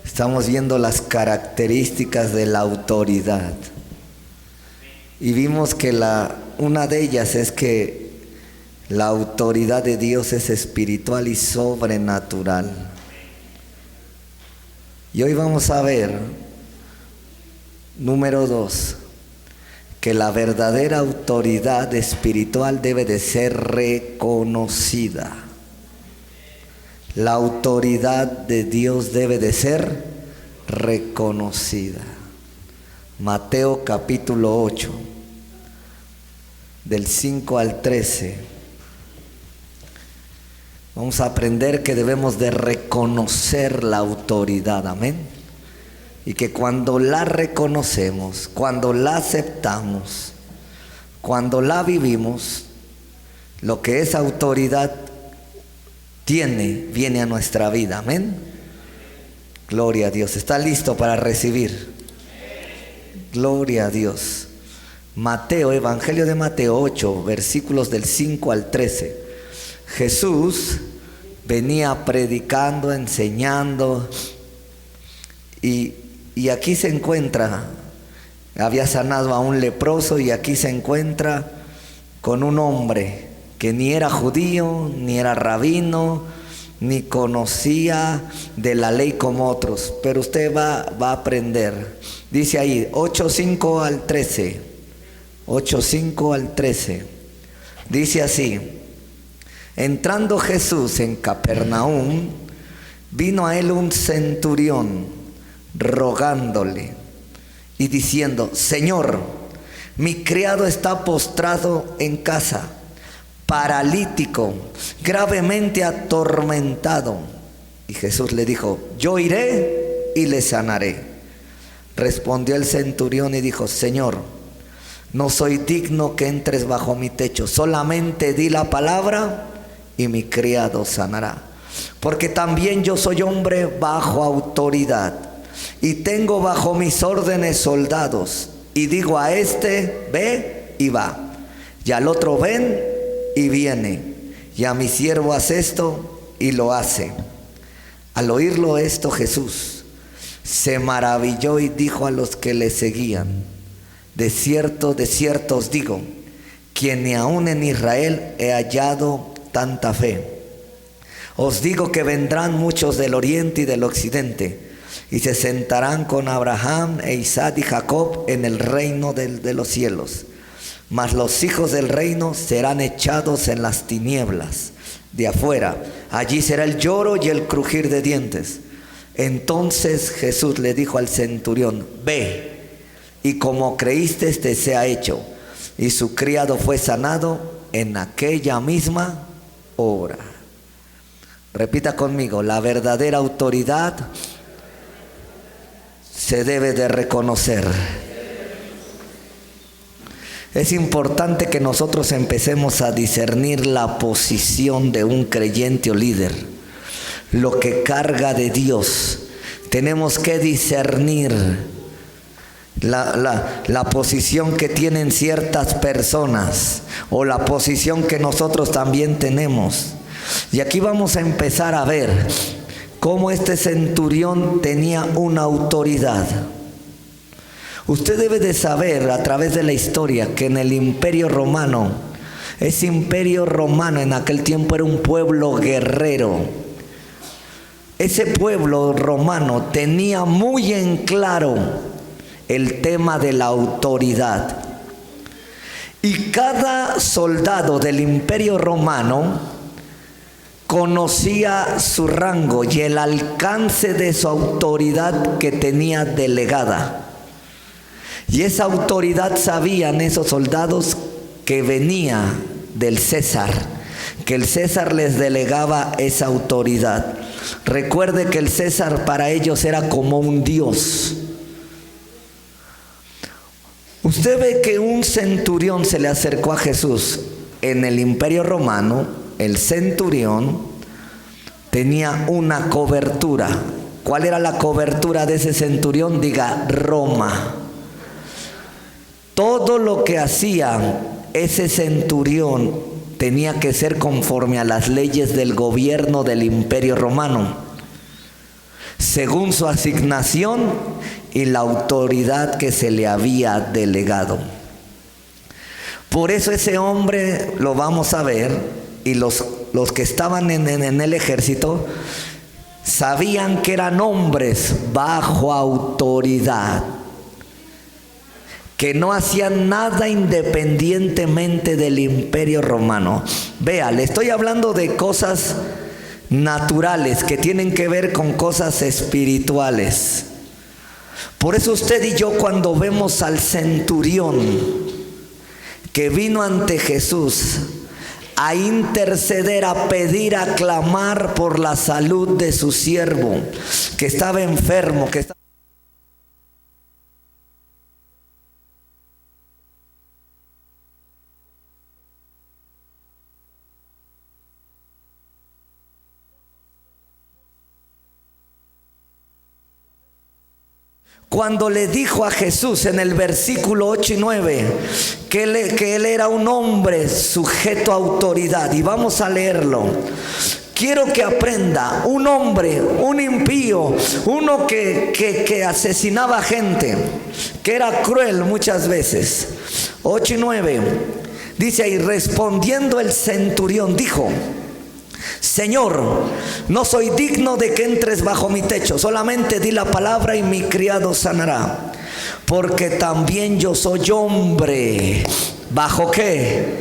Estamos viendo las características de la autoridad. Y vimos que una de ellas es que la autoridad de Dios es espiritual y sobrenatural. Y hoy vamos a ver, número 2, que la verdadera autoridad espiritual debe de ser reconocida. La autoridad de Dios debe de ser reconocida. Mateo capítulo 8, del 5 al 13. Vamos a aprender que debemos de reconocer la autoridad, amén. Y que cuando la reconocemos, cuando la aceptamos, cuando la vivimos, lo que esa autoridad viene a nuestra vida, amén. Gloria a Dios. ¿Está listo para recibir? Gloria a Dios. Mateo, Evangelio de Mateo 8, versículos del 5 al 13. Jesús venía predicando, enseñando, y aquí se encuentra, había sanado a un leproso, y aquí se encuentra con un hombre que ni era judío, ni era rabino, ni conocía de la ley como otros, pero usted va a aprender. Dice ahí 8:5 al 13, 8:5 al 13, dice así: entrando Jesús en Capernaum, vino a él un centurión rogándole y diciendo: Señor, mi criado está postrado en casa, paralítico, gravemente atormentado. Y Jesús le dijo: yo iré y le sanaré. Respondió el centurión y dijo: Señor, no soy digno que entres bajo mi techo, solamente di la palabra y mi criado sanará. Porque también yo soy hombre bajo autoridad, y tengo bajo mis órdenes soldados, y digo a este: ve, y va, y al otro: ven, y viene, y a mi siervo: haz esto, y lo hace. Al oírlo esto, Jesús se maravilló y dijo a los que le seguían: de cierto os digo, que ni aun en Israel he hallado tanta fe. Os digo que vendrán muchos del oriente y del occidente, y se sentarán con Abraham e Isaac y Jacob en el reino de los cielos. Mas los hijos del reino serán echados en las tinieblas de afuera. Allí será el lloro y el crujir de dientes. Entonces Jesús le dijo al centurión: ve, y como creíste te sea hecho. Y su criado fue sanado en aquella misma hora. Repita conmigo: la verdadera autoridad se debe de reconocer. Es importante que nosotros empecemos a discernir la posición de un creyente o líder, lo que carga de Dios. Tenemos que discernir la posición que tienen ciertas personas, o la posición que nosotros también tenemos. Y aquí vamos a empezar a ver cómo este centurión tenía una autoridad. Usted debe de saber a través de la historia que en el Imperio Romano, ese Imperio Romano en aquel tiempo era un pueblo guerrero. Ese pueblo romano tenía muy en claro el tema de la autoridad. Y cada soldado del Imperio Romano conocía su rango y el alcance de su autoridad que tenía delegada. Y esa autoridad sabían esos soldados que venía del César, que el César les delegaba esa autoridad. Recuerde que el César para ellos era como un dios. Usted ve que un centurión se le acercó a Jesús. En el Imperio Romano, el centurión tenía una cobertura. ¿Cuál era la cobertura de ese centurión? Diga: Roma. Todo lo que hacía ese centurión tenía que ser conforme a las leyes del gobierno del Imperio Romano. según su asignación y la autoridad que se le había delegado. Por eso ese hombre, lo vamos a ver, y los que estaban en el ejército sabían que eran hombres bajo autoridad, que no hacían nada independientemente del imperio romano. Vea, le estoy hablando de cosas naturales que tienen que ver con cosas espirituales. Por eso usted y yo, cuando vemos al centurión que vino ante Jesús a interceder, a pedir, a clamar por la salud de su siervo que estaba enfermo, que estaba... Cuando le dijo a Jesús en el versículo 8 y 9 que él era un hombre sujeto a autoridad, y vamos a leerlo. Quiero que aprenda, un hombre, un impío, uno que asesinaba gente, que era cruel muchas veces. 8 y 9 dice ahí: respondiendo el centurión dijo: Señor, no soy digno de que entres bajo mi techo, solamente di la palabra y mi criado sanará. Porque también yo soy hombre. ¿Bajo qué?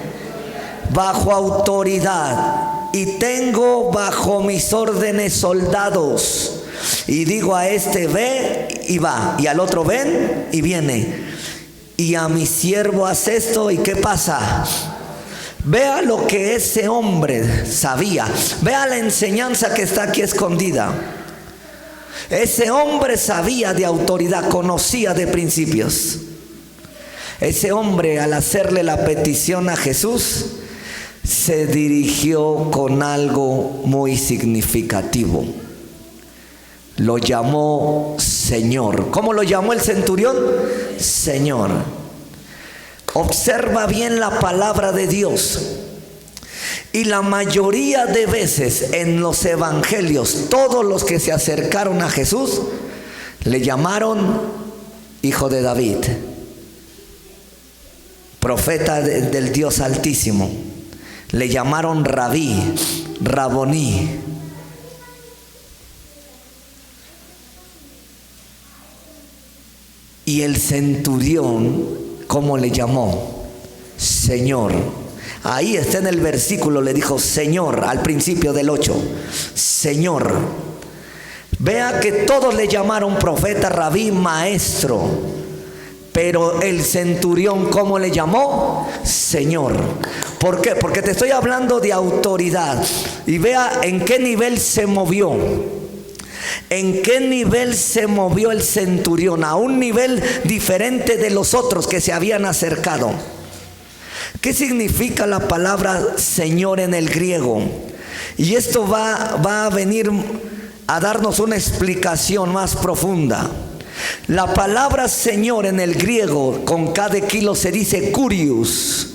Bajo autoridad. Y tengo bajo mis órdenes soldados. Y digo a este: ve, y va. Y al otro: ven, y viene. Y a mi siervo: haz esto. ¿Y qué pasa? Vea lo que ese hombre sabía. Vea la enseñanza que está aquí escondida. Ese hombre sabía de autoridad, conocía de principios. Ese hombre, al hacerle la petición a Jesús, se dirigió con algo muy significativo. Lo llamó Señor. ¿Cómo lo llamó el centurión? Señor. Observa bien la palabra de Dios. Y la mayoría de veces en los evangelios, todos los que se acercaron a Jesús le llamaron Hijo de David, profeta del Dios Altísimo. Le llamaron Rabí, Raboní. Y el centurión, ¿cómo le llamó? Señor. Ahí está en el versículo, le dijo Señor al principio del 8. Señor. Vea que todos le llamaron profeta, rabí, maestro. Pero el centurión, ¿cómo le llamó? Señor. ¿Por qué? Porque te estoy hablando de autoridad. Y vea en qué nivel se movió. ¿En qué nivel se movió el centurión? A un nivel diferente de los otros que se habían acercado. ¿Qué significa la palabra Señor en el griego? Y esto va a venir a darnos una explicación más profunda. La palabra Señor en el griego con cada kilo se dice Kurios.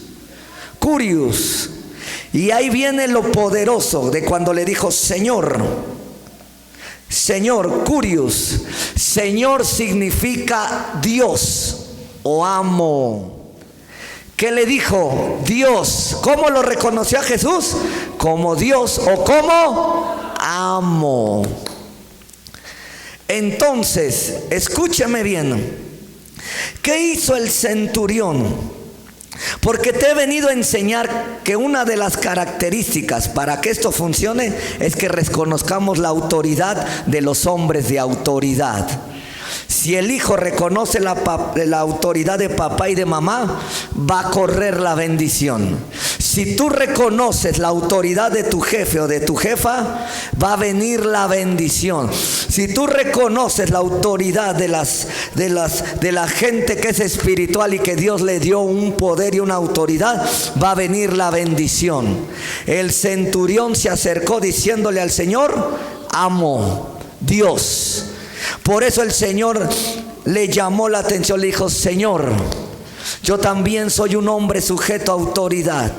Kurios. Y ahí viene lo poderoso de cuando le dijo Señor. Señor, Kurios. Señor significa Dios o amo. ¿Qué le dijo? Dios. ¿Cómo lo reconoció a Jesús? Como Dios o como amo. Entonces, escúcheme bien. ¿Qué hizo el centurión? Porque te he venido a enseñar que una de las características para que esto funcione es que reconozcamos la autoridad de los hombres de autoridad. Si el hijo reconoce la autoridad de papá y de mamá, va a correr la bendición. Si tú reconoces la autoridad de tu jefe o de tu jefa, va a venir la bendición. Si tú reconoces la autoridad de la gente que es espiritual y que Dios le dio un poder y una autoridad, va a venir la bendición. El centurión se acercó diciéndole al Señor: amo, Dios. Por eso el Señor le llamó la atención, le dijo: Señor, yo también soy un hombre sujeto a autoridad.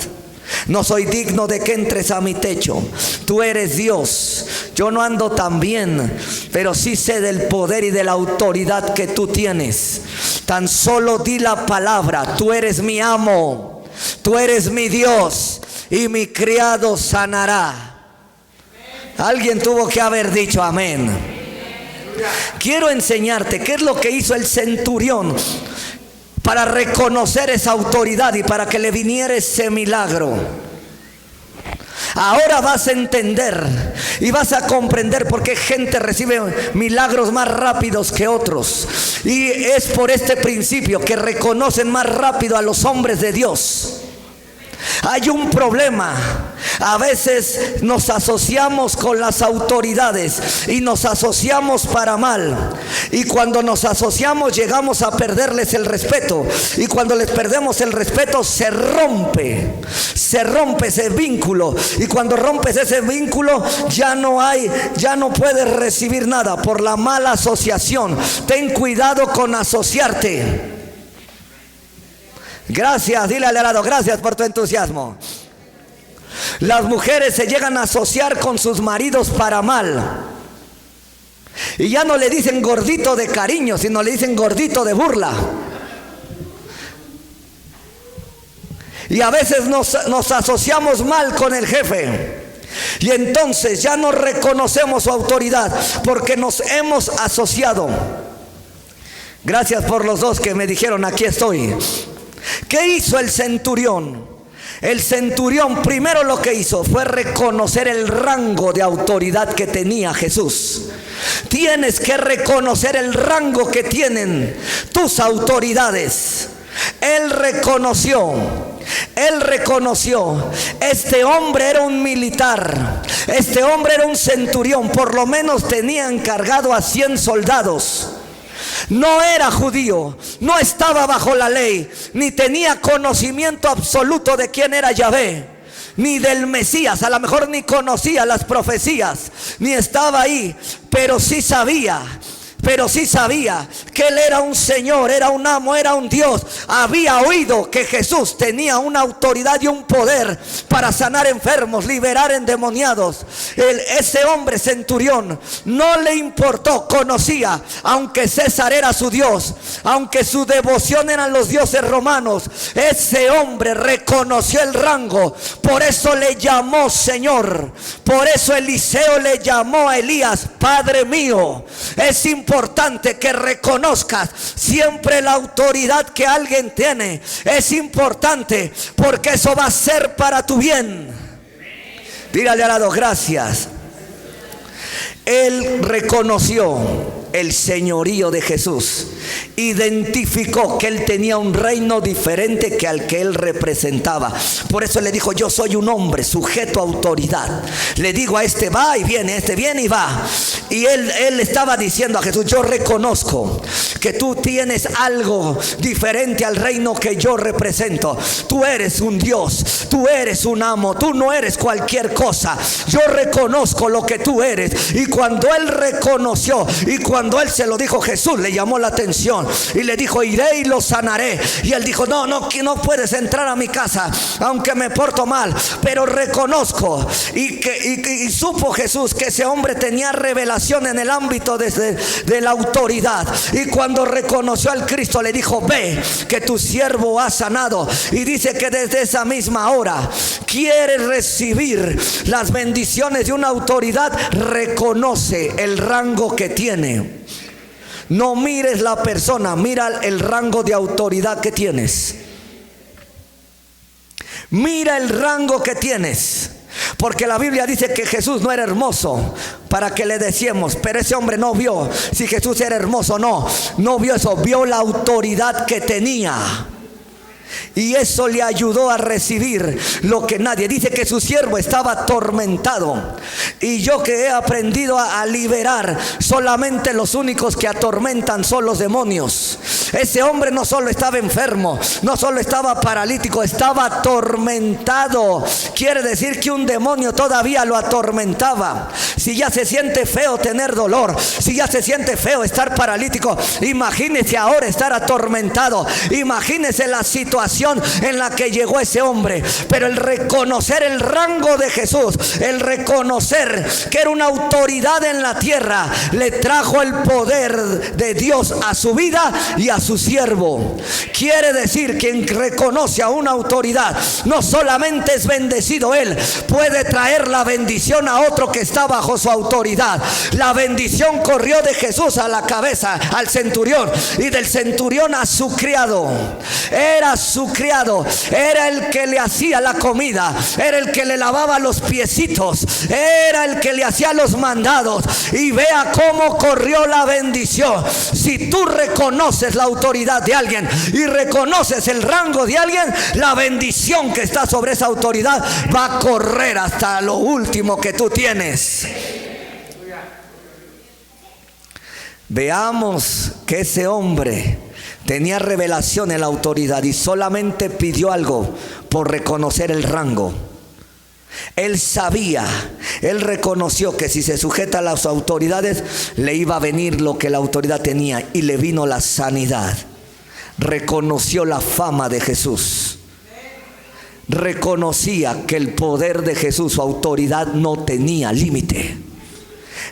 No soy digno de que entres a mi techo. Tú eres Dios. yo no ando tan bien, pero sí sé del poder y de la autoridad que tú tienes. Tan solo di la palabra, tú eres mi amo, tú eres mi Dios y mi criado sanará. Alguien tuvo que haber dicho amén. Quiero enseñarte qué es lo que hizo el centurión para reconocer esa autoridad y para que le viniera ese milagro. Ahora vas a entender y vas a comprender por qué gente recibe milagros más rápidos que otros. Y es por este principio que reconocen más rápido a los hombres de Dios. Hay un problema. A veces nos asociamos con las autoridades y nos asociamos para mal. Y cuando nos asociamos llegamos a perderles el respeto. Y cuando les perdemos el respeto se rompe ese vínculo. Y cuando rompes ese vínculo ya no puedes recibir nada por la mala asociación. Ten cuidado con asociarte. Gracias, dile al lado, gracias por tu entusiasmo. Las mujeres se llegan a asociar con sus maridos para mal. Y ya no le dicen gordito de cariño, sino le dicen gordito de burla. Y a veces nos asociamos mal con el jefe. Y entonces ya no reconocemos su autoridad porque nos hemos asociado. Gracias por los dos que me dijeron aquí estoy. ¿Qué hizo el centurión? El centurión primero lo que hizo fue reconocer el rango de autoridad que tenía Jesús. Tienes que reconocer el rango que tienen tus autoridades. Él reconoció. Este hombre era un militar. Este hombre era un centurión. Por lo menos tenía encargado a 100 soldados. No era judío, no estaba bajo la ley, ni tenía conocimiento absoluto de quién era Yahvé, ni del Mesías. A lo mejor ni conocía las profecías, ni estaba ahí, pero sí sabía que Él era un Señor, era un amo, era un Dios. Había oído que Jesús tenía una autoridad y un poder para sanar enfermos, liberar endemoniados. Ese hombre centurión no le importó, conocía, aunque César era su Dios, aunque su devoción eran los dioses romanos, ese hombre reconoció el rango. Por eso le llamó Señor. Por eso Eliseo le llamó a Elías Padre mío. Es importante que reconozcas siempre la autoridad que alguien tiene. Es importante porque eso va a ser para tu bien. Dígale al lado, gracias. Él reconoció el señorío de Jesús. Identificó que Él tenía un reino diferente que al que Él representaba. Por eso le dijo: yo soy un hombre sujeto a autoridad. Le digo a este va y viene, este viene y va. Y él estaba diciendo a Jesús: yo reconozco que tú tienes algo diferente al reino que yo represento. Tú eres un Dios, tú eres un amo, tú no eres cualquier cosa. Yo reconozco lo que tú eres. Y cuando él reconoció, y cuando él se lo dijo, Jesús le llamó la atención y le dijo: iré y lo sanaré. Y él dijo: no puedes entrar a mi casa aunque me porto mal, pero reconozco. Y supo Jesús que ese hombre tenía revelación en el ámbito de la autoridad. Y cuando reconoció al Cristo le dijo: ve, que tu siervo ha sanado. Y dice que desde esa misma hora quiere recibir las bendiciones de una autoridad. Reconoce el rango que tiene. No mires la persona, mira el rango de autoridad que tienes. Mira el rango que tienes. Porque la Biblia dice que Jesús no era hermoso para que le decíamos, pero ese hombre no vio si Jesús era hermoso o no vio eso, vio la autoridad que tenía. Y eso le ayudó a recibir lo que nadie. Dice que su siervo estaba atormentado. Y yo que he aprendido a liberar, solamente los únicos que atormentan son los demonios. Ese hombre no solo estaba enfermo, no solo estaba paralítico, estaba atormentado. Quiere decir que un demonio todavía lo atormentaba. Si ya se siente feo tener dolor, si ya se siente feo estar paralítico, imagínese ahora estar atormentado. Imagínese la situación en la que llegó ese hombre. Pero el reconocer el rango de Jesús, el reconocer que era una autoridad en la tierra, le trajo el poder de Dios a su vida y a su siervo. Quiere decir, quien reconoce a una autoridad, no solamente es bendecido él, puede traer la bendición a otro que está bajo su autoridad. La bendición corrió de Jesús a la cabeza, al centurión, y del centurión a su criado. Era su criado, era el que le hacía la comida, era el que le lavaba los piecitos, era el que le hacía los mandados. Y vea cómo corrió la bendición. Si tú reconoces la autoridad de alguien y reconoces el rango de alguien, la bendición que está sobre esa autoridad va a correr hasta lo último que tú tienes. Veamos que ese hombre tenía revelación en la autoridad y solamente pidió algo por reconocer el rango. Él sabía, él reconoció que si se sujeta a las autoridades le iba a venir lo que la autoridad tenía, y le vino la sanidad. Reconoció la fama de Jesús. Reconocía que el poder de Jesús, su autoridad, no tenía límite.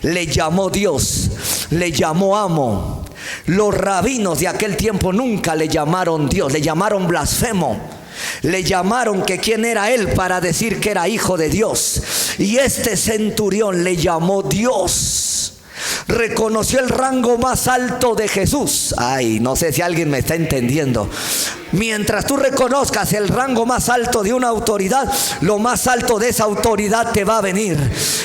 Le llamó Dios, le llamó amo. Los rabinos de aquel tiempo nunca le llamaron Dios, le llamaron blasfemo. Le llamaron que quién era él para decir que era hijo de Dios. Y este centurión le llamó Dios. Reconoció el rango más alto de Jesús. Ay, no sé si alguien me está entendiendo. Mientras tú reconozcas el rango más alto de una autoridad, lo más alto de esa autoridad te va a venir.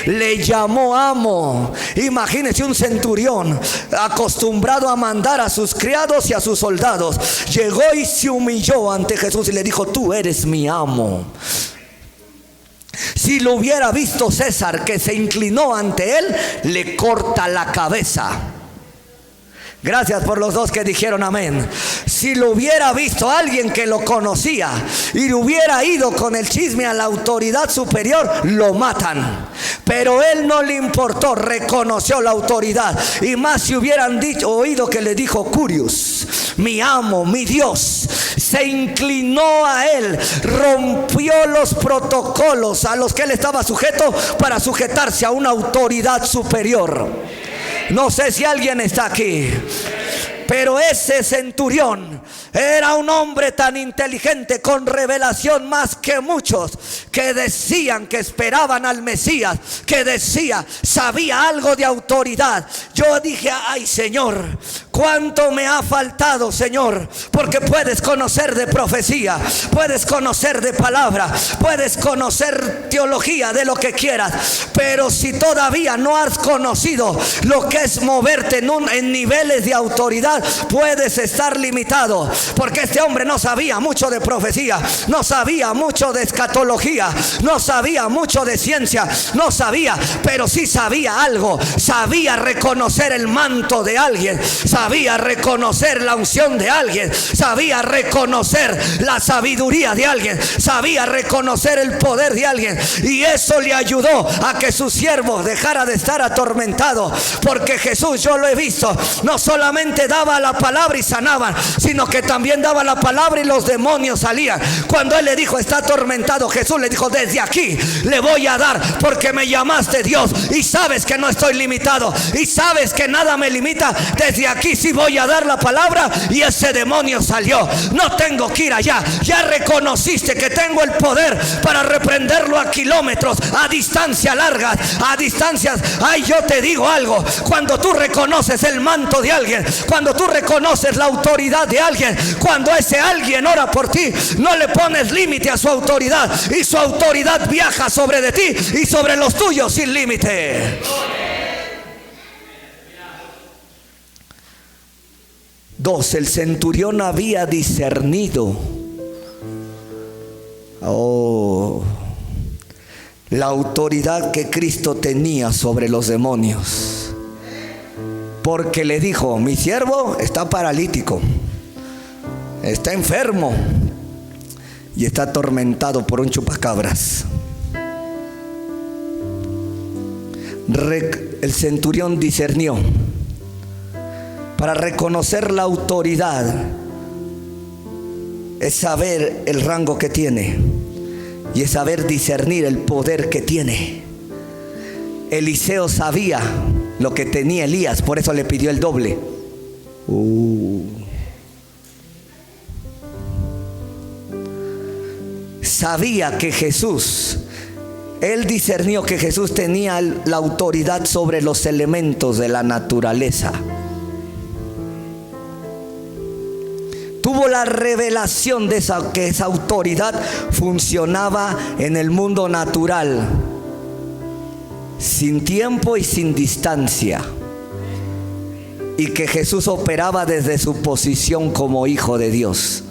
Le llamó amo. Imagínese un centurión acostumbrado a mandar a sus criados y a sus soldados. Llegó y se humilló ante Jesús y le dijo: tú eres mi amo. Si lo hubiera visto César, que se inclinó ante él, le corta la cabeza. Gracias por los dos que dijeron amén. Si lo hubiera visto alguien que lo conocía y hubiera ido con el chisme a la autoridad superior, lo matan. Pero él no le importó, reconoció la autoridad. Y más si hubieran oído que le dijo Curius, mi amo, mi Dios. Se inclinó a él, rompió los protocolos a los que él estaba sujeto para sujetarse a una autoridad superior. No sé si alguien está aquí, pero ese centurión era un hombre tan inteligente, con revelación más que muchos, que decían que esperaban al Mesías, que decía, sabía algo de autoridad. Yo dije: ay Señor, cuánto me ha faltado, Señor, porque puedes conocer de profecía, puedes conocer de palabra, puedes conocer teología, de lo que quieras, pero si todavía no has conocido lo que es moverte en niveles de autoridad, puedes estar limitado. Porque este hombre no sabía mucho de profecía, no sabía mucho de escatología, no sabía mucho de ciencia, no sabía, pero sí sabía algo. Sabía reconocer el manto de alguien, sabía reconocer la unción de alguien, sabía reconocer la sabiduría de alguien, sabía reconocer el poder de alguien. Y eso le ayudó a que su siervo dejara de estar atormentado. Porque Jesús, yo lo he visto, no solamente daba la palabra y sanaban, sino que también daba la palabra y los demonios salían. Cuando él le dijo: está atormentado, Jesús le dijo: desde aquí le voy a dar, porque me llamaste Dios y sabes que no estoy limitado y sabes que nada me limita. Desde aquí sí voy a dar la palabra. Y ese demonio salió. No tengo que ir allá. Ya reconociste que tengo el poder para reprenderlo a kilómetros, a distancias largas, a distancias. Ay, yo te digo algo: cuando tú reconoces el manto de alguien, cuando tú reconoces la autoridad de alguien, cuando ese alguien ora por ti, no le pones límite a su autoridad, y su autoridad viaja sobre de ti y sobre los tuyos sin límite. 2. El centurión había discernido la autoridad que Cristo tenía sobre los demonios, porque le dijo: mi siervo está paralítico, está enfermo y está atormentado por un chupacabras. El centurión discernió. Para reconocer la autoridad es saber el rango que tiene y es saber discernir el poder que tiene. Eliseo sabía lo que tenía Elías, por eso le pidió el doble. Sabía que Jesús, él discernió que Jesús tenía la autoridad sobre los elementos de la naturaleza. Tuvo la revelación de que esa autoridad funcionaba en el mundo natural, sin tiempo y sin distancia, y que Jesús operaba desde su posición como Hijo de Dios.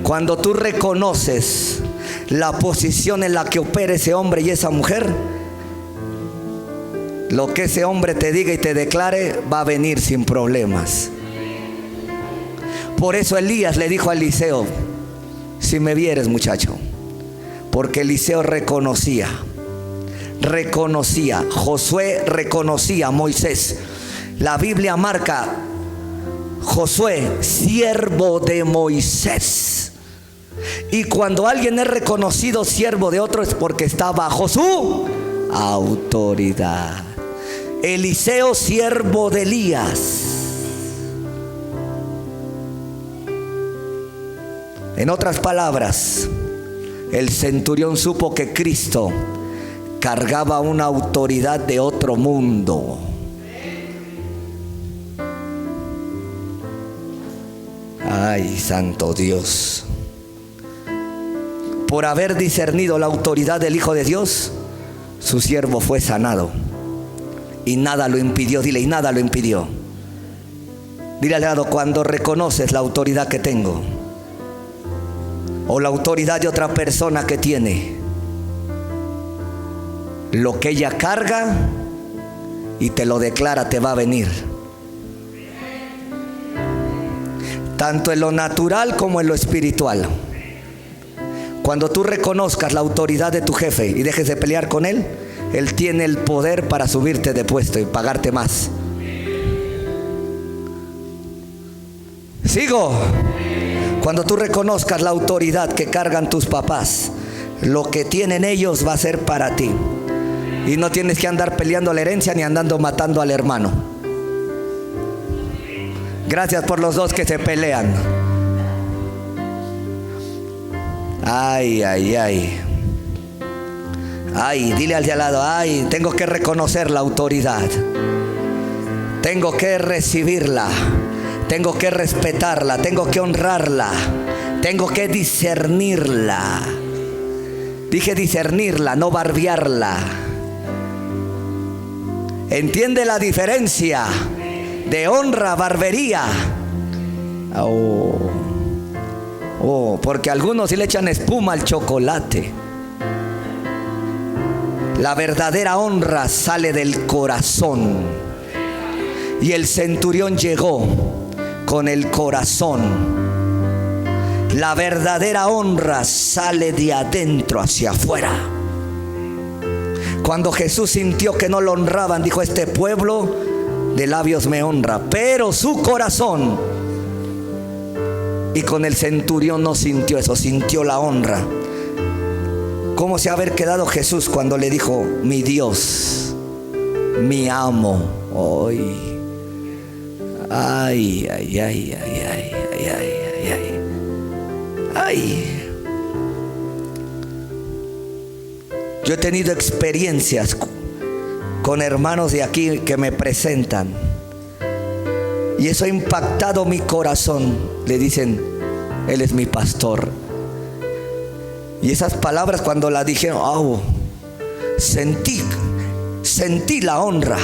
Cuando tú reconoces la posición en la que opera ese hombre y esa mujer, lo que ese hombre te diga y te declare va a venir sin problemas. Por eso Elías le dijo a Eliseo: si me vieres, muchacho. Porque Eliseo reconocía. Josué reconocía a Moisés. La Biblia marca: Josué, siervo de Moisés. Y cuando alguien es reconocido siervo de otro es porque está bajo su autoridad. Eliseo, siervo de Elías. En otras palabras, el centurión supo que Cristo cargaba una autoridad de otro mundo. Ay, santo Dios. Por haber discernido la autoridad del Hijo de Dios, su siervo fue sanado. Y nada lo impidió. Dile, y nada lo impidió. Dile al lado: cuando reconoces la autoridad que tengo, o la autoridad de otra persona que tiene, lo que ella carga y te lo declara te va a venir. Tanto en lo natural como en lo espiritual. Cuando tú reconozcas la autoridad de tu jefe y dejes de pelear con él, él tiene el poder para subirte de puesto y pagarte más. Sigo. Cuando tú reconozcas la autoridad que cargan tus papás, lo que tienen ellos va a ser para ti. Y no tienes que andar peleando la herencia ni andando matando al hermano. Gracias por los dos que se pelean. Ay, dile al de al lado: tengo que reconocer la autoridad. Tengo que recibirla. Tengo que respetarla, tengo que honrarla, tengo que discernirla. Dije discernirla, no barbearla. ¿Entiende la diferencia de honra, barbería? Porque algunos sí le echan espuma al chocolate. La verdadera honra sale del corazón. Y el centurión llegó con el corazón. La verdadera honra sale de adentro hacia afuera. Cuando Jesús sintió que no lo honraban, dijo: este pueblo de labios me honra, pero su corazón. Y con el centurión no sintió eso, sintió la honra. ¿Cómo se haber quedado Jesús cuando le dijo: mi Dios, mi amo? Yo he tenido experiencias con hermanos de aquí que me presentan y eso ha impactado mi corazón. Le dicen: él es mi pastor. Y esas palabras, cuando las dijeron, sentí la honra.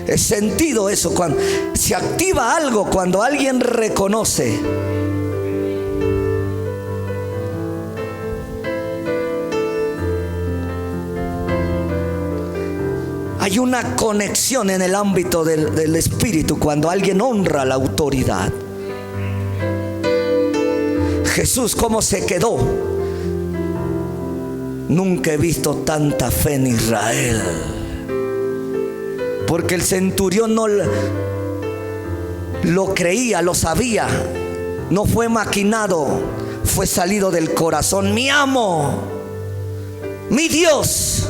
He sentido eso. Cuando se activa algo, cuando alguien reconoce. Hay una conexión en el ámbito del espíritu cuando alguien honra la autoridad. Jesús, ¿cómo se quedó? nunca he visto tanta fe en Israel. Porque el centurión no lo creía, lo sabía. No fue maquinado, fue salido del corazón. Mi amo, mi Dios.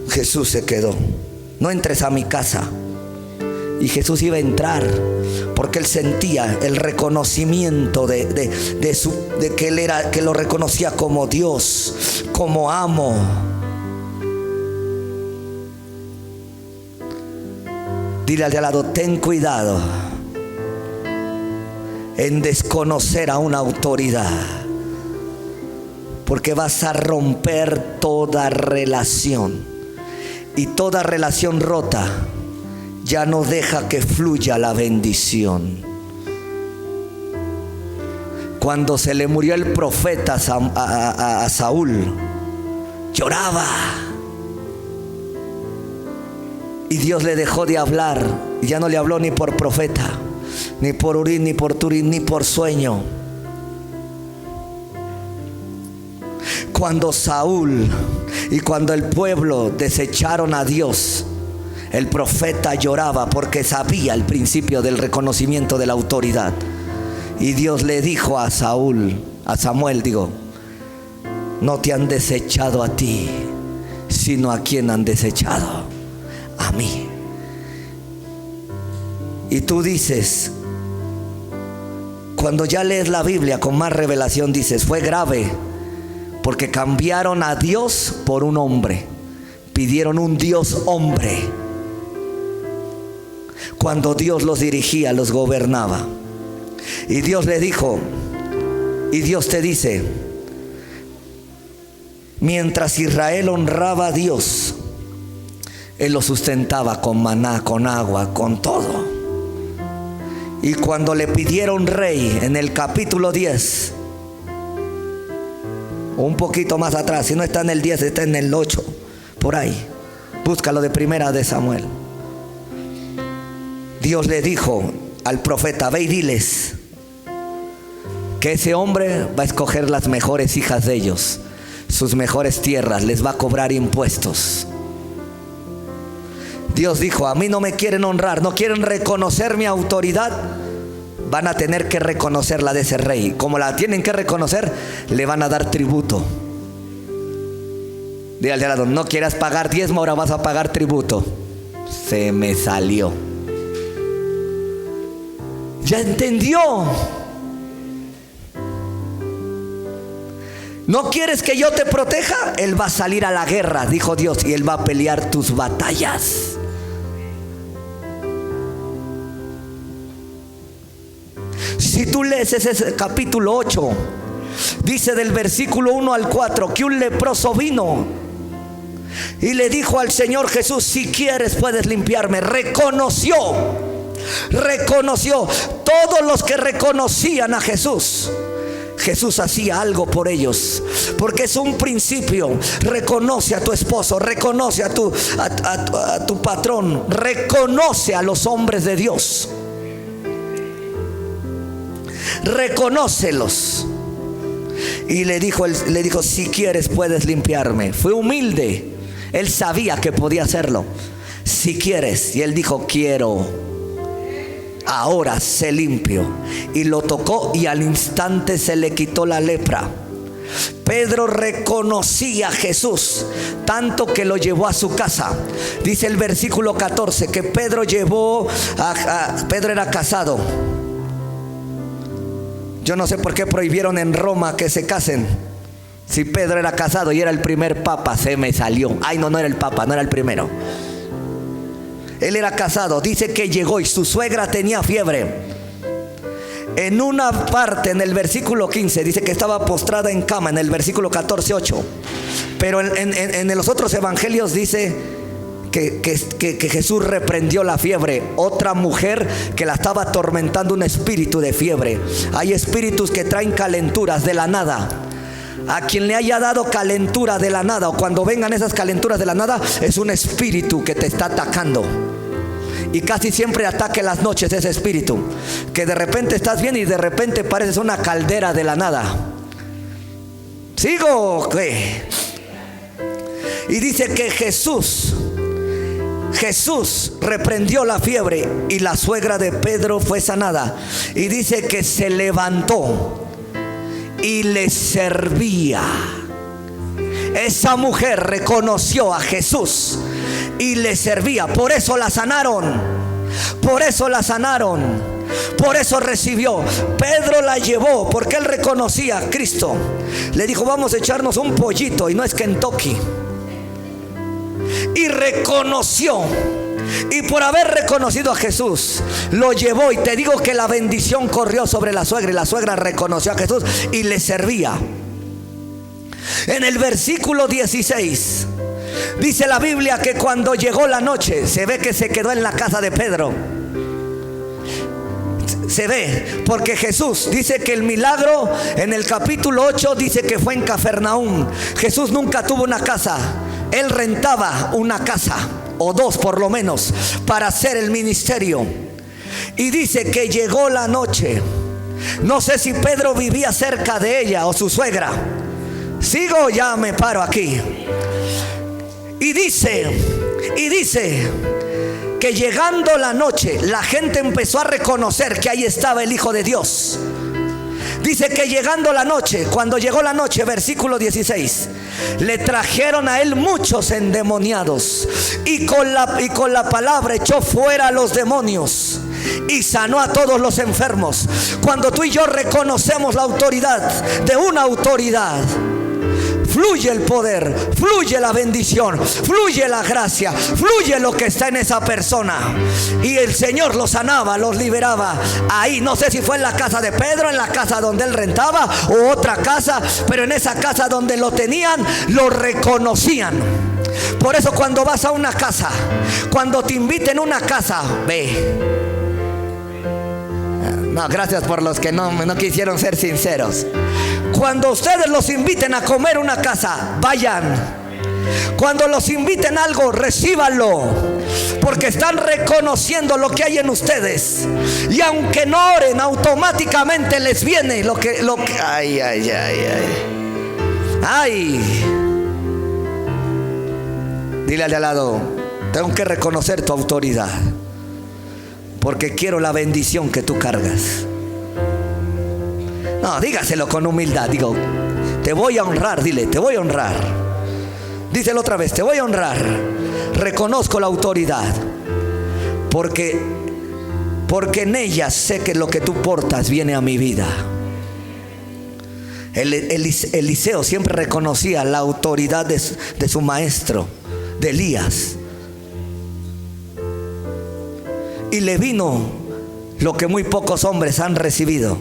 Jesús se quedó. No entres a mi casa. Y Jesús iba a entrar porque él sentía el reconocimiento de que él era, que lo reconocía como Dios, como amo. Dile al de al lado, ten cuidado en desconocer a una autoridad, porque vas a romper toda relación, y toda relación rota ya no deja que fluya la bendición. Cuando se le murió el profeta a Saúl, lloraba. Y Dios le dejó de hablar. Y ya no le habló ni por profeta, ni por Urim, ni por Turim, ni por sueño. Cuando Saúl y cuando el pueblo desecharon a Dios, el profeta lloraba porque sabía el principio del reconocimiento de la autoridad. Y Dios le dijo a Samuel, no te han desechado a ti, sino a quien han desechado, a mí. Y tú dices, cuando ya lees la Biblia con más revelación, dices, fue grave porque cambiaron a Dios por un hombre, pidieron un Dios hombre, cuando Dios los dirigía, los gobernaba. Y Dios le dijo, y Dios te dice, mientras Israel honraba a Dios, Él lo sustentaba con maná, con agua, con todo. Y cuando le pidieron rey, en el capítulo 10, un poquito más atrás, si no está en el 10, está en el 8, por ahí, búscalo, de Primera de Samuel. Dios le dijo al profeta, ve y diles que ese hombre va a escoger las mejores hijas de ellos, sus mejores tierras, les va a cobrar impuestos. Dios dijo, a mí no me quieren honrar, no quieren reconocer mi autoridad, van a tener que reconocer la de ese rey. Como la tienen que reconocer, le van a dar tributo. Dile al de al lado, no quieras pagar diezmo, ahora vas a pagar tributo. Se me salió. Ya entendió. ¿No quieres que yo te proteja? Él va a salir a la guerra, dijo Dios, y Él va a pelear tus batallas. Si tú lees ese capítulo 8, dice del versículo 1 al 4 que un leproso vino y le dijo al Señor Jesús, si quieres puedes limpiarme. Reconoció. Todos los que reconocían a Jesús, Jesús hacía algo por ellos, porque es un principio. Reconoce a tu esposo, reconoce a tu patrón, reconoce a los hombres de Dios, reconócelos. Y le dijo, si quieres puedes limpiarme. Fue humilde, él sabía que podía hacerlo. Si quieres. Y él dijo, quiero. Ahora sé limpio. Y lo tocó y al instante se le quitó la lepra. Pedro reconocía a Jesús, tanto que lo llevó a su casa. Dice el versículo 14 que Pedro Pedro era casado. Yo no sé por qué prohibieron en Roma que se casen. Si Pedro era casado y era el primer papa, se me salió. Ay, no era el papa, no era el primero. Él era casado. Dice que llegó y su suegra tenía fiebre. En una parte, en el versículo 15, dice que estaba postrada en cama. En el versículo 14, 8. Pero en los otros evangelios dice que Jesús reprendió la fiebre. Otra mujer que la estaba atormentando un espíritu de fiebre. Hay espíritus que traen calenturas de la nada. A quien le haya dado calentura de la nada, o cuando vengan esas calenturas de la nada, es un espíritu que te está atacando. Y casi siempre ataca en las noches ese espíritu, que de repente estás bien y de repente pareces una caldera de la nada. ¿Sigo? ¿Qué? Y dice que Jesús reprendió la fiebre y la suegra de Pedro fue sanada. Y dice que se levantó y le servía. Esa mujer reconoció a Jesús y le servía. Por eso la sanaron. Por eso la sanaron. Por eso recibió. Pedro la llevó porque él reconocía a Cristo. Le dijo: vamos a echarnos un pollito, y no es Kentucky. Y reconoció. Y por haber reconocido a Jesús, lo llevó. Y te digo que la bendición corrió sobre la suegra. Y la suegra reconoció a Jesús y le servía. En el versículo 16 dice la Biblia que cuando llegó la noche, se ve que se quedó en la casa de Pedro. Se ve, porque Jesús dice que el milagro en el capítulo 8 dice que fue en Cafarnaúm. Jesús nunca tuvo una casa. Él rentaba una casa, o dos por lo menos, para hacer el ministerio. Y dice que llegó la noche. No sé si Pedro vivía cerca de ella o su suegra. Sigo, ya me paro aquí. Y dice que llegando la noche, la gente empezó a reconocer que ahí estaba el Hijo de Dios. Dice que llegando la noche, cuando llegó la noche, versículo 16, le trajeron a él muchos endemoniados, y con la palabra echó fuera a los demonios y sanó a todos los enfermos. Cuando tú y yo reconocemos la autoridad de una autoridad, fluye el poder, fluye la bendición, fluye la gracia, fluye lo que está en esa persona. Y el Señor los sanaba, los liberaba. Ahí, no sé si fue en la casa de Pedro, en la casa donde él rentaba, o otra casa, pero en esa casa donde lo tenían, lo reconocían. Por eso cuando vas a una casa, cuando te inviten a una casa, ve. No, gracias por los que no quisieron ser sinceros. Cuando ustedes los inviten a comer una casa, vayan. Cuando los inviten a algo, recíbanlo, porque están reconociendo lo que hay en ustedes. Y aunque no oren, automáticamente les viene lo que ay. Dile al de al lado: tengo que reconocer tu autoridad, porque quiero la bendición que tú cargas. No, dígaselo con humildad. Digo: te voy a honrar. Dile: te voy a honrar. Díselo otra vez: te voy a honrar. Reconozco la autoridad, porque en ella sé que lo que tú portas viene a mi vida. Eliseo siempre reconocía la autoridad de su maestro, de Elías. Y le vino lo que muy pocos hombres han recibido.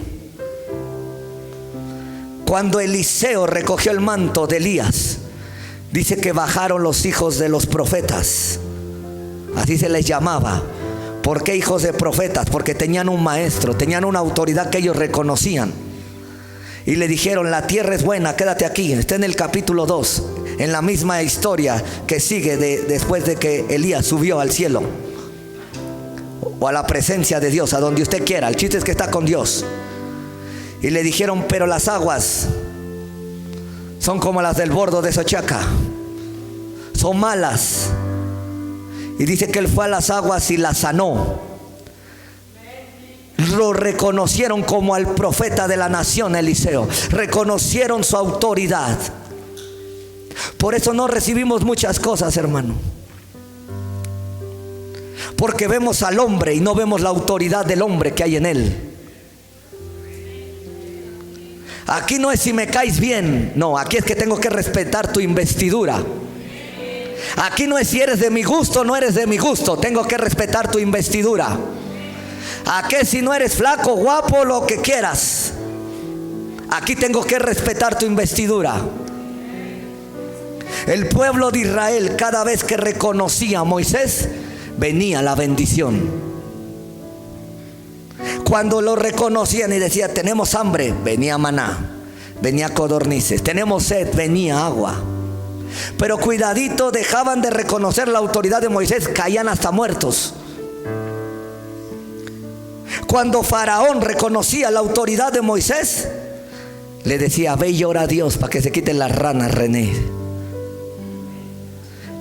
Cuando Eliseo recogió el manto de Elías, dice que bajaron los hijos de los profetas. Así se les llamaba. ¿Por qué hijos de profetas? Porque tenían un maestro, tenían una autoridad que ellos reconocían. Y le dijeron: la tierra es buena, quédate aquí. Está en el capítulo 2, en la misma historia que sigue después de que Elías subió al cielo, o a la presencia de Dios, a donde usted quiera. El chiste es que está con Dios. Y le dijeron: pero las aguas son como las del bordo de Sochaca, son malas. Y dice que él fue a las aguas y las sanó. Lo reconocieron como al profeta de la nación, Eliseo. Reconocieron su autoridad. Por eso no recibimos muchas cosas, hermano, porque vemos al hombre y no vemos la autoridad del hombre que hay en él. Aquí no es si me caes bien, no, aquí es que tengo que respetar tu investidura. Aquí no es si eres de mi gusto o no eres de mi gusto, tengo que respetar tu investidura. Aquí es si no eres flaco, guapo, lo que quieras. Aquí tengo que respetar tu investidura. El pueblo de Israel, cada vez que reconocía a Moisés, venía la bendición. Cuando lo reconocían y decían: tenemos hambre, venía maná, venía codornices. Tenemos sed, venía agua. Pero cuidadito, dejaban de reconocer la autoridad de Moisés, caían hasta muertos. Cuando Faraón reconocía la autoridad de Moisés, le decía: ve y ora a Dios para que se quiten las ranas, René,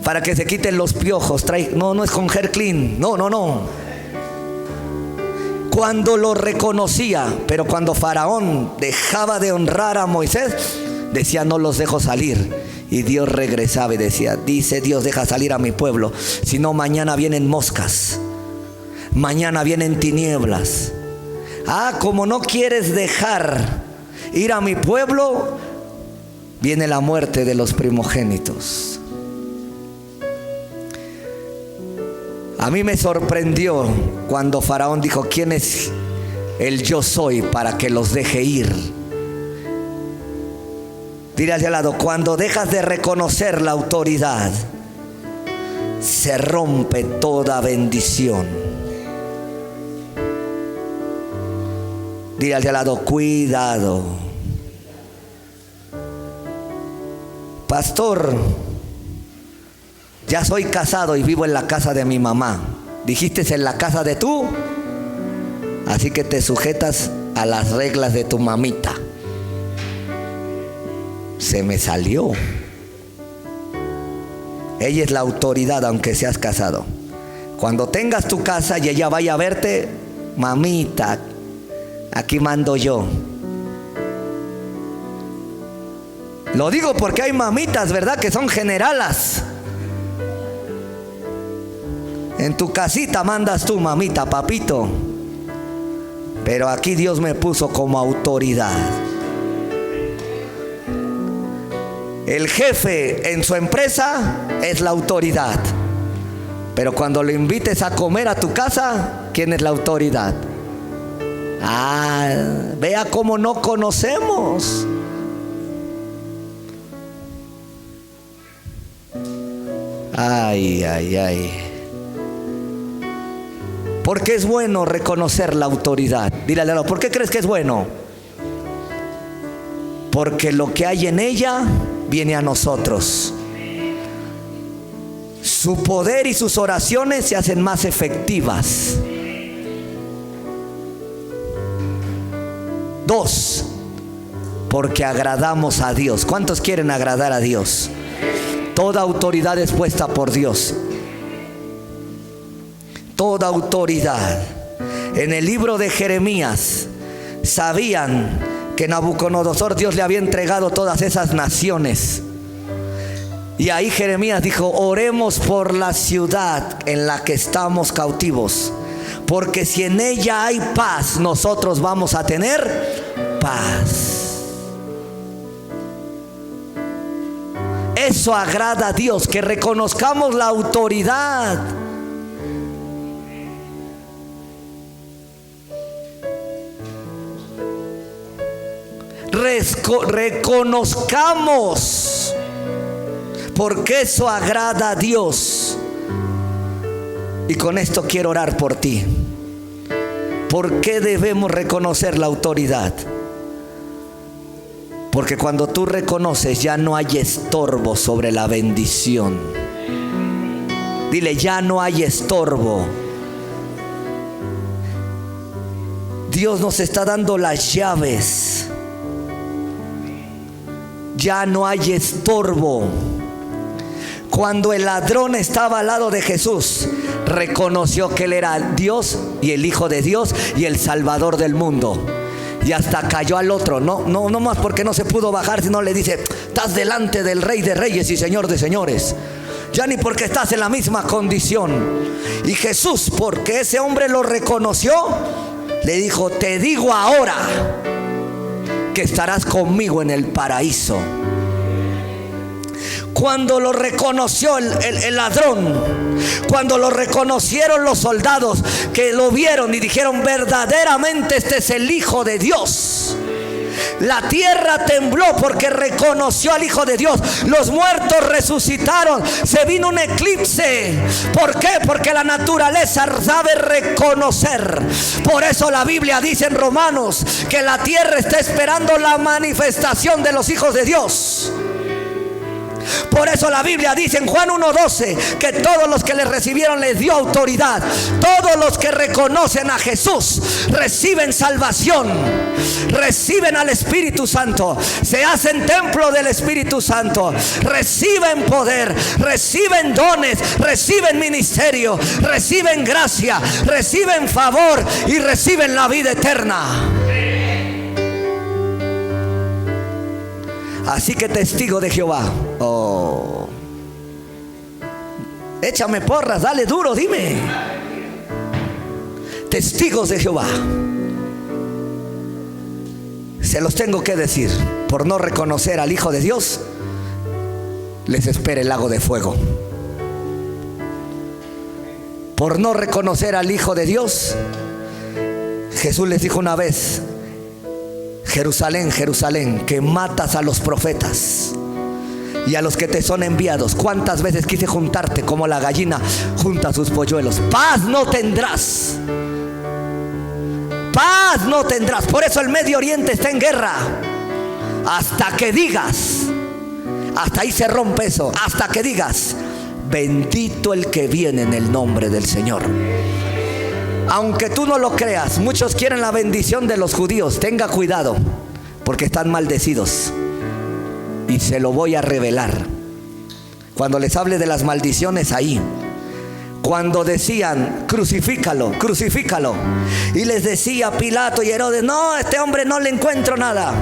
para que se quiten los piojos. No es con Hair Clean, no. Cuando lo reconocía. Pero cuando Faraón dejaba de honrar a Moisés, decía: no los dejo salir. Y Dios regresaba y decía: dice Dios, deja salir a mi pueblo, si no mañana vienen moscas, mañana vienen tinieblas. Como no quieres dejar ir a mi pueblo, viene la muerte de los primogénitos. A mí me sorprendió cuando Faraón dijo: ¿quién es el yo soy para que los deje ir? Dile al de al lado: cuando dejas de reconocer la autoridad, se rompe toda bendición. Dile al de al lado: cuidado. Pastor, ya soy casado y vivo en la casa de mi mamá. Dijiste en la casa de tú, así que te sujetas a las reglas de tu mamita. Se me salió. Ella es la autoridad aunque seas casado. Cuando tengas tu casa y ella vaya a verte: mamita, aquí mando yo. Lo digo porque hay mamitas, ¿verdad?, que son generalas. En tu casita mandas tú, mamita, papito. Pero aquí Dios me puso como autoridad. El jefe en su empresa es la autoridad. Pero cuando lo invites a comer a tu casa, ¿quién es la autoridad? Vea cómo no conocemos. Ay. ¿Por qué es bueno reconocer la autoridad? Dile al lado: ¿por qué crees que es bueno? Porque lo que hay en ella viene a nosotros. Su poder y sus oraciones se hacen más efectivas. 2, porque agradamos a Dios. ¿Cuántos quieren agradar a Dios? Toda autoridad es puesta por Dios. Toda autoridad. En el libro de Jeremías sabían que Nabucodonosor, Dios le había entregado todas esas naciones. Y ahí Jeremías dijo: oremos por la ciudad en la que estamos cautivos, porque si en ella hay paz, nosotros vamos a tener paz. Eso agrada a Dios, que reconozcamos la autoridad. Reconozcamos, porque eso agrada a Dios. Y con esto quiero orar por ti. ¿Por qué debemos reconocer la autoridad? Porque cuando tú reconoces, ya no hay estorbo sobre la bendición. Dile: ya no hay estorbo. Dios nos está dando las llaves. Ya no hay estorbo. Cuando el ladrón estaba al lado de Jesús, reconoció que Él era Dios y el Hijo de Dios y el Salvador del mundo. Y hasta cayó al otro. No más porque no se pudo bajar, sino le dice: estás delante del Rey de Reyes y Señor de Señores. Ya ni porque estás en la misma condición. Y Jesús, porque ese hombre lo reconoció, le dijo: te digo ahora que estarás conmigo en el paraíso. Cuando lo reconoció el ladrón, cuando lo reconocieron los soldados, que lo vieron y dijeron: verdaderamente este es el Hijo de Dios. La tierra tembló porque reconoció al Hijo de Dios. Los muertos resucitaron. Se vino un eclipse. ¿Por qué? Porque la naturaleza sabe reconocer. Por eso la Biblia dice en Romanos que la tierra está esperando la manifestación de los hijos de Dios. Por eso la Biblia dice en Juan 1:12 que todos los que le recibieron les dio autoridad. Todos los que reconocen a Jesús reciben salvación, reciben al Espíritu Santo, se hacen templo del Espíritu Santo, reciben poder, reciben dones, reciben ministerio, reciben gracia, reciben favor y reciben la vida eterna. Así que testigo de Jehová. Oh, échame porras, dale duro, dime. Testigos de Jehová. Se los tengo que decir. Por no reconocer al Hijo de Dios, les espera el lago de fuego. Por no reconocer al Hijo de Dios, Jesús les dijo una vez: Jerusalén, Jerusalén, que matas a los profetas y a los que te son enviados. ¿Cuántas veces quise juntarte como la gallina junta sus polluelos? Paz no tendrás. Paz no tendrás. Por eso el Medio Oriente está en guerra. Hasta que digas, hasta ahí se rompe eso, hasta que digas: bendito el que viene en el nombre del Señor. Aunque tú no lo creas, muchos quieren la bendición de los judíos. Tenga cuidado, porque están maldecidos. Y se lo voy a revelar. Cuando les hable de las maldiciones ahí, cuando decían: crucifícalo, crucifícalo, y les decía Pilato y Herodes: no, a este hombre no le encuentro nada.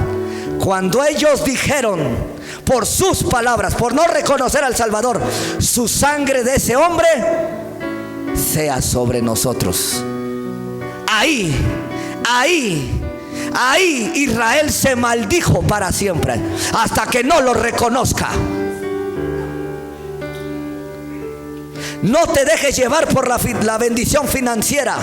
Cuando ellos dijeron, por sus palabras, por no reconocer al Salvador, su sangre de ese hombre sea sobre nosotros. Ahí Israel se maldijo para siempre, hasta que no lo reconozca. No te dejes llevar por la bendición financiera.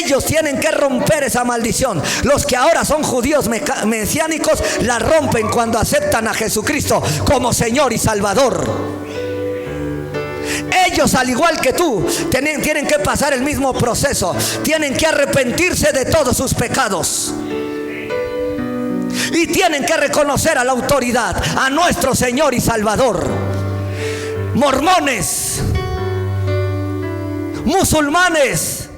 Ellos tienen que romper esa maldición. Los que ahora son judíos mesiánicos la rompen cuando aceptan a Jesucristo como Señor y Salvador. Ellos, al igual que tú, tienen que pasar el mismo proceso. Tienen que arrepentirse de todos sus pecados. Y tienen que reconocer a la autoridad, a nuestro Señor y Salvador. Mormones, musulmanes,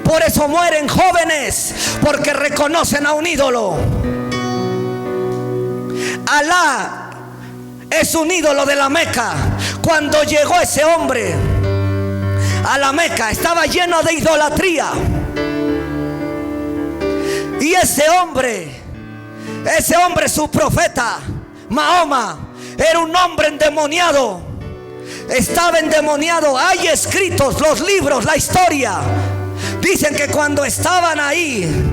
por eso mueren jóvenes, porque reconocen a un ídolo. Alá es un ídolo de la Meca. Cuando llegó ese hombre a la Meca, estaba lleno de idolatría. Y ese hombre, su profeta Mahoma, era un hombre endemoniado. Estaba endemoniado. Hay escritos los libros, la historia. Dicen que cuando estaban ahí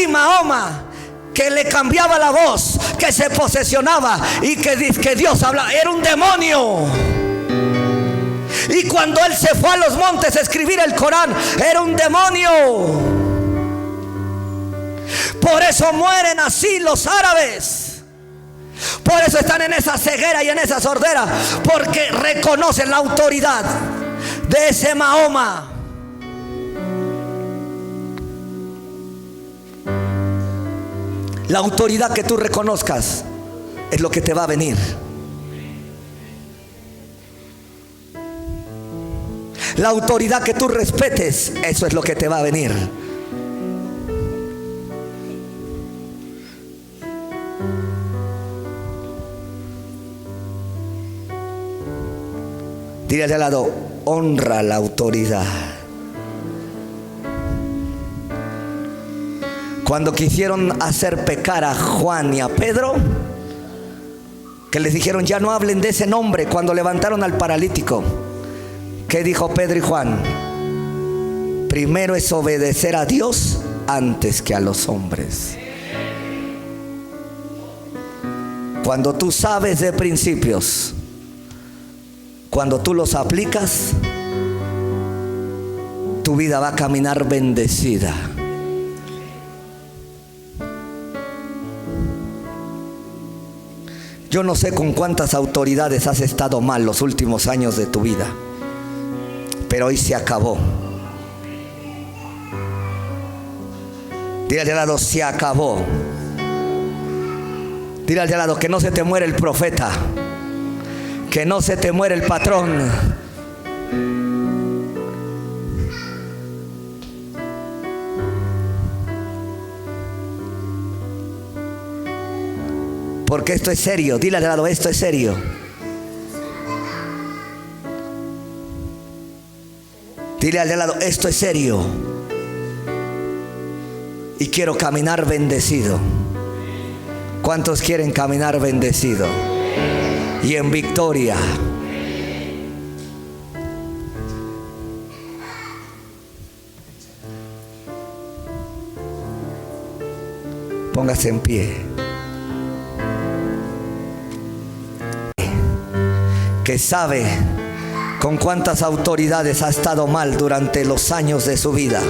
Mahoma, que le cambiaba la voz, que se posesionaba y que Dios hablaba, era un demonio. Y cuando él se fue a los montes a escribir el Corán, era un demonio. Por eso mueren así los árabes. Por eso están en esa ceguera y en esa sordera, porque reconocen la autoridad de ese Mahoma. La autoridad que tú reconozcas es lo que te va a venir. La autoridad que tú respetes, eso es lo que te va a venir. Dile al lado: honra la autoridad. Cuando quisieron hacer pecar a Juan y a Pedro, que les dijeron: ya no hablen de ese nombre. Cuando levantaron al paralítico, ¿qué dijo Pedro y Juan? Primero es obedecer a Dios antes que a los hombres. Cuando tú sabes de principios, cuando tú los aplicas, tu vida va a caminar bendecida. Yo no sé con cuántas autoridades has estado mal los últimos años de tu vida, pero hoy se acabó. Dile al lado: se acabó. Dile al de al lado, que no se te muere el profeta, que no se te muere el patrón. Porque esto es serio. Dile al de al lado, esto es serio. Dile al de al lado, esto es serio. Y quiero caminar bendecido. ¿Cuántos quieren caminar bendecido? Y en victoria. Póngase en pie. Que sabe con cuántas autoridades ha estado mal durante los años de su vida.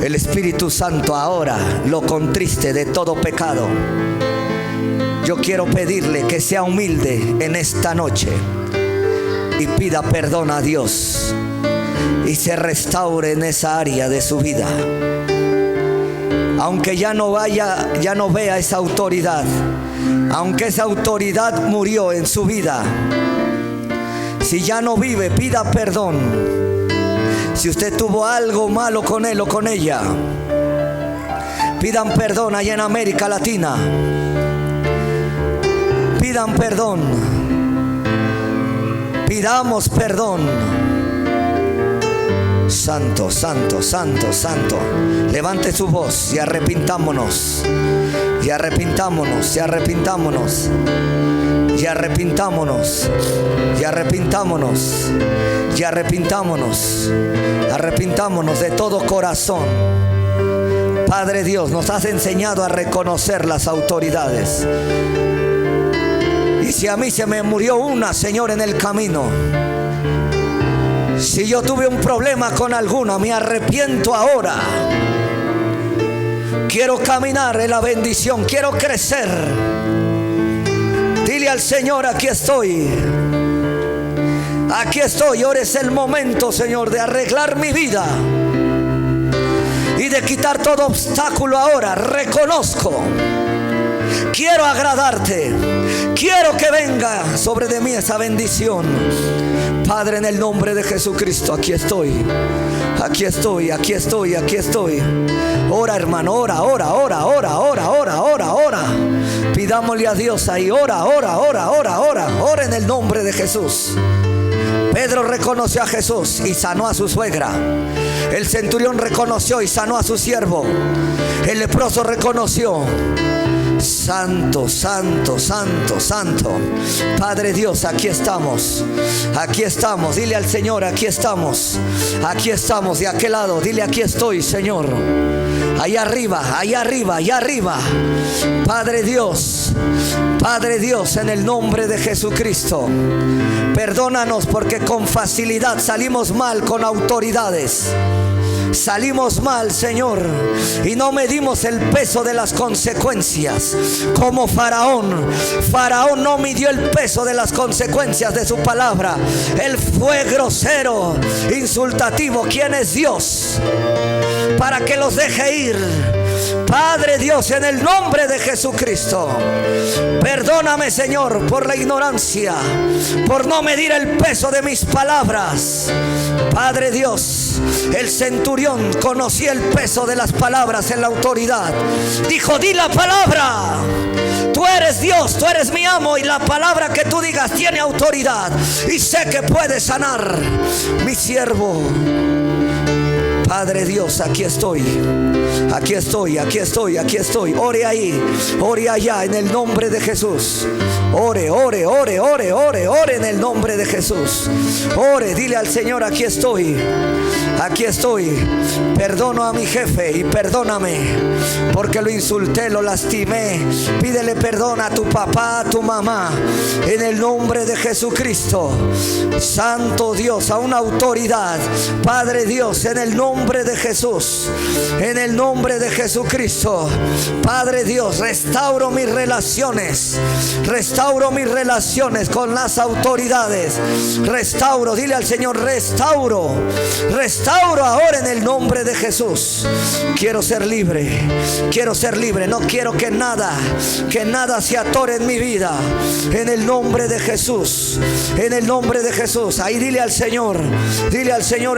El Espíritu Santo ahora lo contriste de todo pecado. Yo quiero pedirle que sea humilde en esta noche y pida perdón a Dios y se restaure en esa área de su vida. Aunque ya no vea esa autoridad, aunque esa autoridad murió en su vida, si ya no vive, pida perdón. Si usted tuvo algo malo con él o con ella, pidan perdón allá en América Latina. Pidan perdón. Pidamos perdón. Santo, santo, santo, santo. Levante su voz y arrepintámonos. Y arrepintámonos, y arrepintámonos. Y arrepintámonos. Y arrepintámonos. Y arrepintámonos. Arrepintámonos de todo corazón. Padre Dios, nos has enseñado a reconocer las autoridades. Y si a mí se me murió una, Señor, en el camino, si yo tuve un problema con alguna, me arrepiento ahora. Quiero caminar en la bendición, quiero crecer. Dile al Señor, aquí estoy. Aquí estoy. Ahora es el momento, Señor, de arreglar mi vida y de quitar todo obstáculo ahora. Reconozco. Quiero agradarte. Quiero que venga sobre de mí esa bendición. Padre, en el nombre de Jesucristo, aquí estoy. Aquí estoy, aquí estoy, aquí estoy. Ora, hermano, ora, ora, ora, ora, ora, ora, ora, ora. Pidámosle a Dios ahí, ora, ora, ora, ora, ora. Ora en el nombre de Jesús. Pedro reconoció a Jesús y sanó a su suegra. El centurión reconoció y sanó a su siervo. El leproso reconoció. Santo, santo, santo, santo. Padre Dios, aquí estamos. Aquí estamos. Dile al Señor, aquí estamos. Aquí estamos de aquel lado. Dile, aquí estoy, Señor. Allá arriba, allá arriba, allá arriba. Padre Dios, Padre Dios, en el nombre de Jesucristo, perdónanos porque con facilidad salimos mal con autoridades. Salimos mal, Señor, y no medimos el peso de las consecuencias. Como Faraón no midió el peso de las consecuencias de su palabra. Él fue grosero, insultativo. ¿Quién es Dios para que los deje ir? Padre Dios, en el nombre de Jesucristo, perdóname, Señor, por la ignorancia, por no medir el peso de mis palabras. Padre Dios, el centurión conocía el peso de las palabras en la autoridad. Dijo, di la palabra. Tú eres Dios, tú eres mi amo, y la palabra que tú digas tiene autoridad. Y sé que puedes sanar mi siervo. Padre Dios, aquí estoy. Aquí estoy, aquí estoy, aquí estoy. Ore ahí, ore allá, en el nombre de Jesús. Ore, ore, ore, ore, ore, ore en el nombre de Jesús. Ore, dile al Señor, aquí estoy. Aquí estoy. Perdono a mi jefe y perdóname porque lo insulté, lo lastimé. Pídele perdón a tu papá, a tu mamá, en el nombre de Jesucristo. Santo Dios, a una autoridad, Padre Dios, en el nombre nombre de Jesús, en el nombre de Jesucristo. Padre Dios, restauro mis relaciones con las autoridades. Restauro, dile al Señor, restauro ahora en el nombre de Jesús. Quiero ser libre, no quiero que nada se atore en mi vida. En el nombre de Jesús, en el nombre de Jesús. Ahí dile al Señor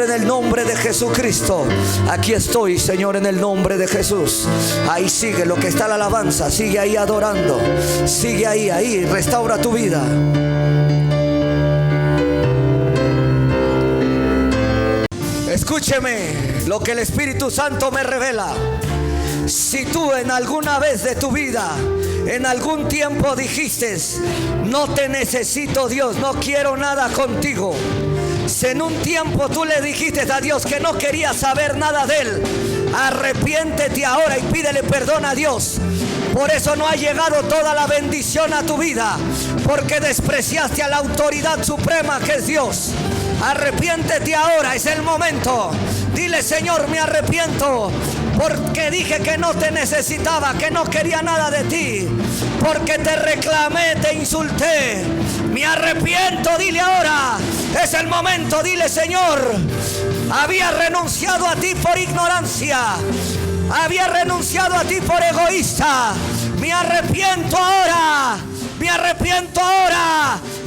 en el nombre de Jesucristo: aquí estoy, Señor, en el nombre de Jesús. Ahí sigue lo que está la alabanza, sigue ahí adorando, sigue ahí, restaura tu vida. Escúcheme lo que el Espíritu Santo me revela. Si tú en alguna vez de tu vida, en algún tiempo dijiste: no te necesito, Dios, no quiero nada contigo. Si en un tiempo tú le dijiste a Dios que no querías saber nada de Él, arrepiéntete ahora y pídele perdón a Dios. Por eso no ha llegado toda la bendición a tu vida, porque despreciaste a la autoridad suprema que es Dios. Arrepiéntete ahora, es el momento. Dile: Señor, me arrepiento porque dije que no te necesitaba, que no quería nada de ti, porque te reclamé, te insulté. Me arrepiento, dile ahora. Es el momento, dile: Señor, había renunciado a ti por ignorancia, había renunciado a ti por egoísta. Me arrepiento ahora,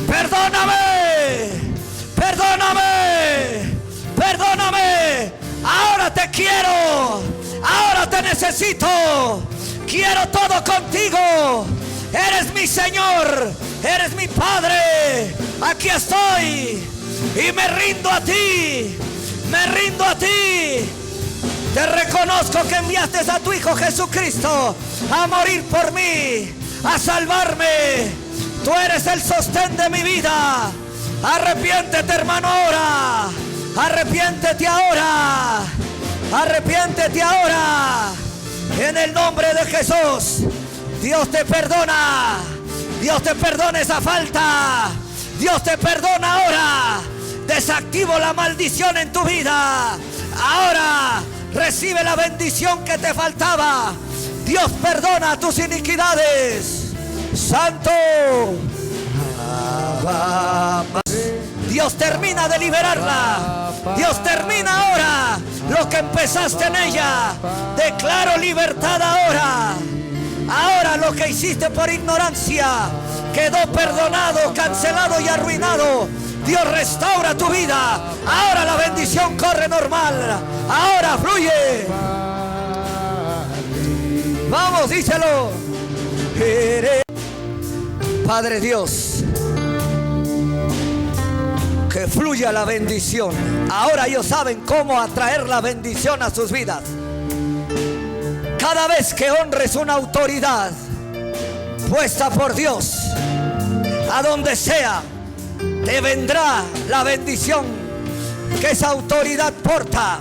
perdóname. Ahora te quiero, ahora te necesito, quiero todo contigo. Eres mi Señor, eres mi Padre. Aquí estoy y me rindo a ti. Te reconozco que enviaste a tu Hijo Jesucristo a morir por mí, a salvarme. Tú eres el sostén de mi vida. Arrepiéntete, hermano, ahora. Arrepiéntete ahora. En el nombre de Jesús. Dios te perdona. Dios te perdona esa falta. Dios te perdona ahora. Desactivo la maldición en tu vida. Ahora recibe la bendición que te faltaba. Dios perdona tus iniquidades. Santo. Dios termina de liberarla. Dios termina ahora lo que empezaste en ella. Declaro libertad ahora. Ahora lo que hiciste por ignorancia quedó perdonado, cancelado y arruinado. Dios restaura tu vida. Ahora la bendición corre normal. Ahora fluye. Vamos, díselo. Padre Dios, que fluya la bendición. Ahora ellos saben cómo atraer la bendición a sus vidas. Cada vez que honres una autoridad puesta por Dios, a donde sea, te vendrá la bendición que esa autoridad porta.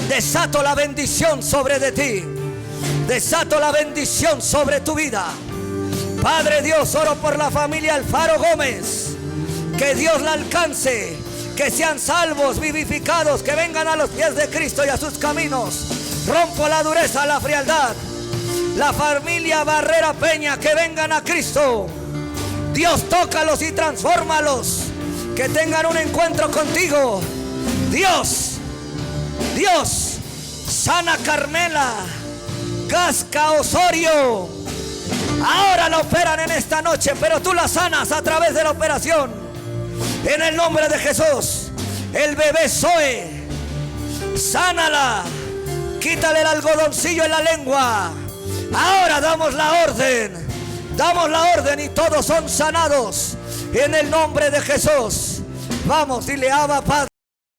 Desato la bendición sobre de ti. Desato la bendición sobre tu vida. Padre Dios, oro por la familia Alfaro Gómez. Que Dios la alcance, que sean salvos, vivificados, que vengan a los pies de Cristo y a sus caminos. Rompo la dureza, la frialdad. La familia Barrera Peña, que vengan a Cristo. Dios, tócalos y transfórmalos, que tengan un encuentro contigo. Dios, sana Carmela, Gasca Osorio. Ahora la operan en esta noche, pero tú la sanas a través de la operación. En el nombre de Jesús. El bebé Zoe, sánala. Quítale el algodoncillo en la lengua. Ahora damos la orden y todos son sanados en el nombre de Jesús. Vamos, dile: Abba Padre.